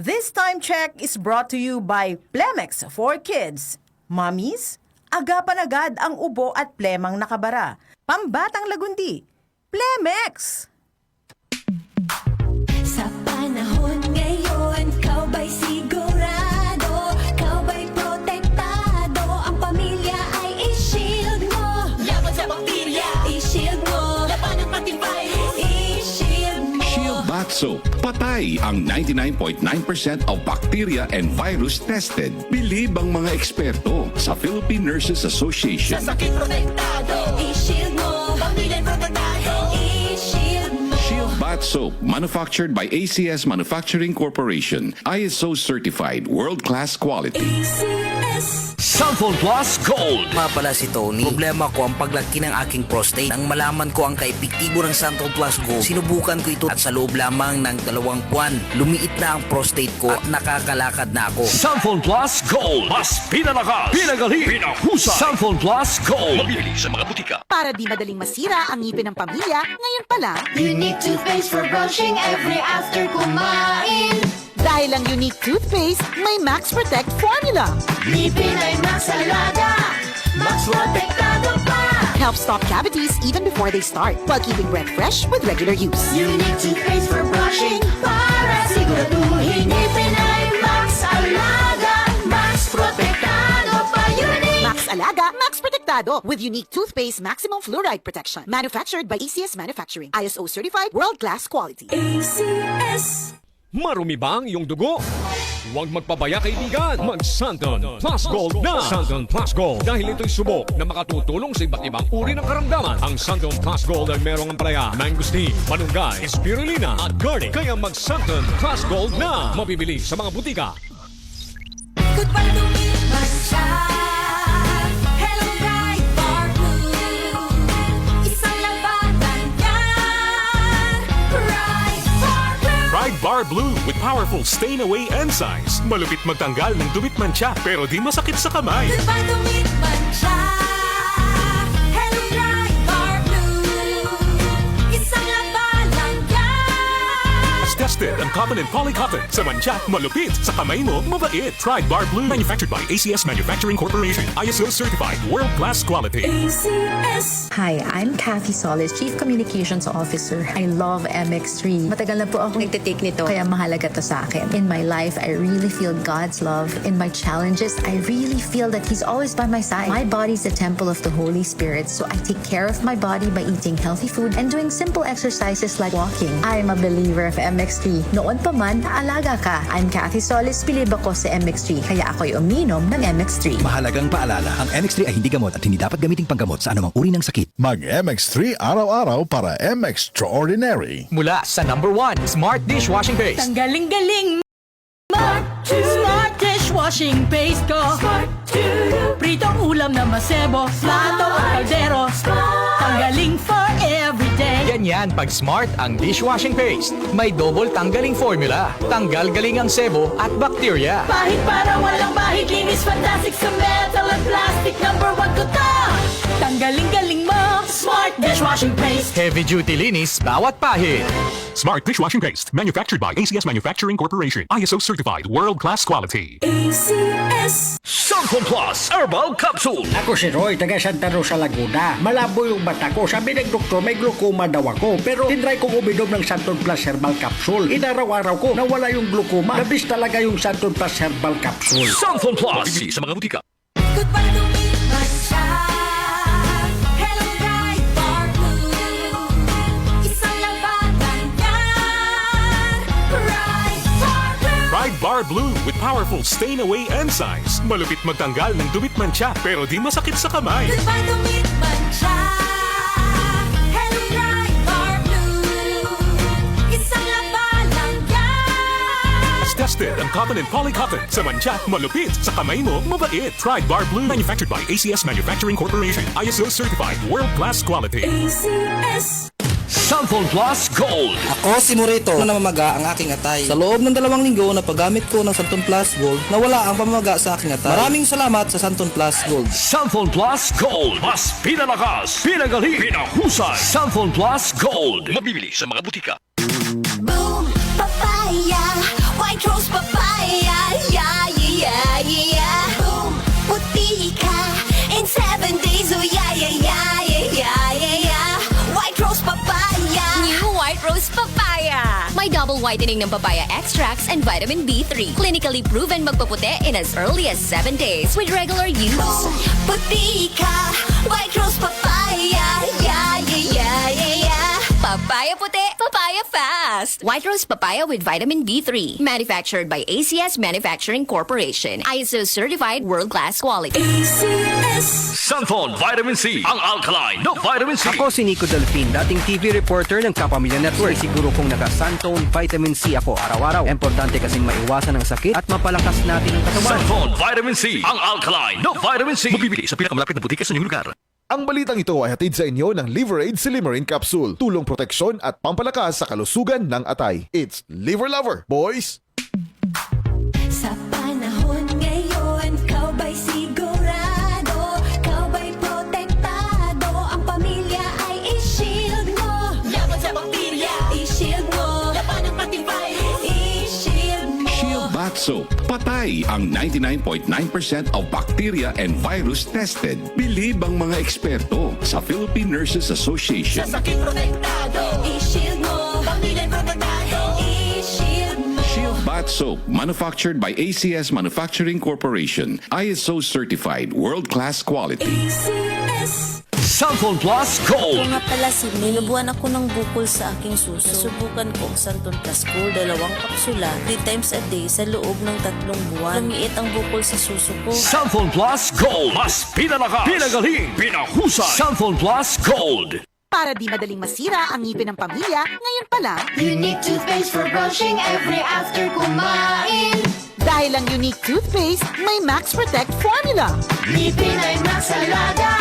This time check is brought to you by Plemex for Kids. Mommies, agapan agad ang ubo at plemang nakabara. Pambatang lagundi. Plemex! Sa panahon ngayon, kau ba'y sigurado? Kau ba'y protektado? Ang pamilya ay i-shield mo. Laban sa bakterya, i-shield mo. Laban ng pati virus, i-shield mo. Shield Bath Soap. Patay ang 99.9% of bacteria and virus tested. Bilib ang mga eksperto sa Philippine Nurses Association. Sa sakit protektado, i-shield mo. Pamilya protektado, i-shield mo. Shield Bath Soap, manufactured by ACS Manufacturing Corporation. ISO certified, world-class quality. ACS. Sanfon Plus Gold. Pala si Tony. Problema ko ang paglaki ng aking prostate. Nang malaman ko ang kaepektibo ng Sanfon Plus Gold, sinubukan ko ito at sa loob lamang ng 2 buwan, lumiit na ang prostate ko at nakakalakad na ako. Sanfon Plus Gold. Mas pinalakas, pinagaling, pinahusay. Sanfon Plus Gold. Mabibili sa mga butika. Para di madaling masira ang ngipin ng pamilya, ngayon pa lang, Unique toothpaste for brushing every after kumain. dahil ang unique toothpaste, may Max Protect formula. Ngipin ay Max Alaga, Max Protektado pa. Helps stop cavities even before they start, while keeping breath fresh with regular use. Unique toothpaste for brushing para siguraduhin ngipin ay Max Alaga, Max Protektado pa. Unique. Max Alaga, Max Protectado with unique toothpaste maximum fluoride protection. Manufactured by ACS Manufacturing. ISO certified world-class quality. ACS. Marumi ba ang iyong dugo? Huwag magpabaya kaibigan. Mag-Santon Plus Gold na. Santon Plus Gold. Dahil ito'y subok na makatutulong sa iba't ibang uri ng karamdaman. Ang Santon Plus Gold ay merong ampalaya, mangosteen, malunggay, spirulina at garlic. Kaya mag-Santon Plus Gold na. Mabibili sa mga butika. Goodbye to me, Masya. Hello, Bright Bar Blue. Isang labanan yan. Bright Bar Blue. Pride Bar Blue with powerful stain-away enzymes. Malupit magtanggal ng dubit mancha pero di masakit sa kamay. Goodbye to me, Masya. Hello, Bright Bar Blue. Isang labanan yan. As tested ang cotton and polycotton. Sa mancha, malupit. Sa kamay mo, mabait. Pride Bar Blue. Manufactured by ACS Manufacturing Corporation. ISO certified. World-class quality. ACS. Hi, I'm Kathy Solis, Chief Communications Officer. I love MX3. Matagal na po ako nagtitake nito, kaya mahalaga to sa akin. In my life, I really feel God's love. In my challenges, I really feel that He's always by my side. My body's the temple of the Holy Spirit, so I take care of my body by eating healthy food and doing simple exercises like walking. I'm a believer of MX3. Noon pa man, alaga ka. I'm Kathy Solis, bilib ako sa MX3, kaya ako'y uminom ng MX3. Mahalagang paalala, ang MX3 ay hindi gamot at hindi dapat gamiting panggamot sa anumang uri ng sakit. Mag-MX3 araw-araw para MX-Extraordinary. Mula sa #1 Smart Dishwashing Paste. Ang galing-galing Smart dishwashing paste ko. Smart to you. Pritong ulam na masebo, plato o kaldero. Tanggaling for everyday. Ganyan pag Smart ang dishwashing paste. May double tanggaling formula. Tanggal galing ang sebo at bakterya. Bahid para walang bahid. Linis fantastic sa metal at plastic. #1 ko to. Tanggaling-galing mo. Smart dishwashing paste. Heavy duty linis bawat pahid. Smart Dishwashing Paste. Manufactured by ACS Manufacturing Corporation. ISO certified. World-class quality. ACS. Sanfon Plus Herbal Capsule. Ako si Roy, taga Santa Rosa, Laguna. Malabo yung mata ko. Sabi ng doktor, may glaucoma daw ako. Pero tinry kong uminom ng Santon Plus Herbal Capsule. Inaraw-araw ko, nawala yung glaucoma. Nabis talaga yung Santon Plus Herbal Capsule. Sanfon Plus. Mabibili sa mga butika. Goodbye to me, Masya. Hello, Bright Bar Blue. Isang labanan yan. Bright Bar Blue. Pride Bar Blue with powerful stain-away enzymes. Malupit magtanggal ng dubit mancha pero di masakit sa kamay. Goodbye to me, Masya. Hello, Bright Bar Blue. Isang labanan yan. As tested ang cotton and polycotton. Sa mancha, malupit. Sa kamay mo, mabait. Pride Bar Blue. Manufactured by ACS Manufacturing Corporation. ISO certified. World-class quality. ACS. Sanfon Plus Gold. Ako si Morito na namamaga ang aking atay. Sa loob ng 2 linggo na paggamit ko ng Santon Plus Gold, nawala ang pamamaga sa aking atay. Maraming salamat sa Santon Plus Gold. Sanfon Plus Gold. Mas pinalakas, pinagaling, pinahusay. Sanfon Plus Gold. Mabibili sa mga butika. Boom, papaya. White rose papaya. papaya! May double whitening ng papaya extracts and vitamin B3. Clinically proven magpaputi in as early as 7 days with regular use. Puti ka! White Rose Papaya! Yeah, yeah, yeah, yeah, yeah! Papaya puti, papaya fast! White Rose Papaya with vitamin B3. Manufactured by ACS Manufacturing Corporation. ISO certified world-class quality. ACS! Santon Vitamin C, ang alkaline no vitamin C. Ako si Nico Delfin, dating TV reporter ng Kapamilya Network. Siguro kong naka-Santone Vitamin C ako araw-araw. Importante kasing maiwasan ang sakit at mapalakas natin ang katawan. Santon Vitamin C, ang alkaline no vitamin C. Mabibili sa pinakamalapit na butika sa inyong lugar. Ang balitang ito ay hatid sa inyo ng Liver Aid Silimarin Capsule. Tulong proteksyon at pampalakas sa kalusugan ng atay. It's Liver Lover, boys! Sa panahon ngayon, kau ba'y sigurado? Kau ba'y protektado? Ang pamilya ay i-shield mo. Laban sa bakterya, i-shield mo. Laban ng matibay, i-shield mo. Shield Bath Soap. Patay ang 99.9% of bacteria and virus tested. Bilib ang mga eksperto sa Philippine Nurses Association. Sa sakit protektado, i-shield mo. Pamilya protektado, i-shield mo. Shield Bath Soap, manufactured by ACS Manufacturing Corporation. ISO certified, world-class quality. ACS. Santon Plus Gold. Nga pala si nilubuan ako ng bukol sa aking suso. Subukan ko ang Santon Plus Gold, 2 kapsula, 3 times a day sa loob ng 3 buwan. Lumiit ang bukol sa suso ko. Santon Plus Gold. Mas pinalakas, pinagaling, pinahusay. Santon Plus Gold. Para di madaling masira ang ngipin ng pamilya, ngayon pa lang, Unique toothpaste for brushing every after kumain. dahil ang Unique Toothpaste may Max Protect formula. Ngipin ay Max Alaga,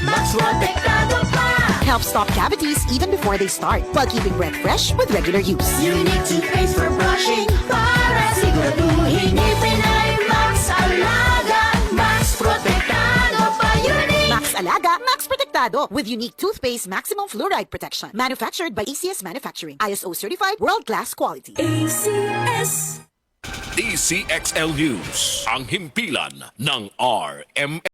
Max Protektado pa. Helps stop cavities even before they start, while keeping breath fresh with regular use. Unique toothpaste for brushing para siguraduhin ngipin ay Max Alaga, Max Protektado pa. Unique. Max Alaga, Max Protectado with Unique Toothpaste Maximum Fluoride Protection. Manufactured by ACS Manufacturing. ISO certified world-class quality. ACS. DCXL News, ang himpilan ng RM.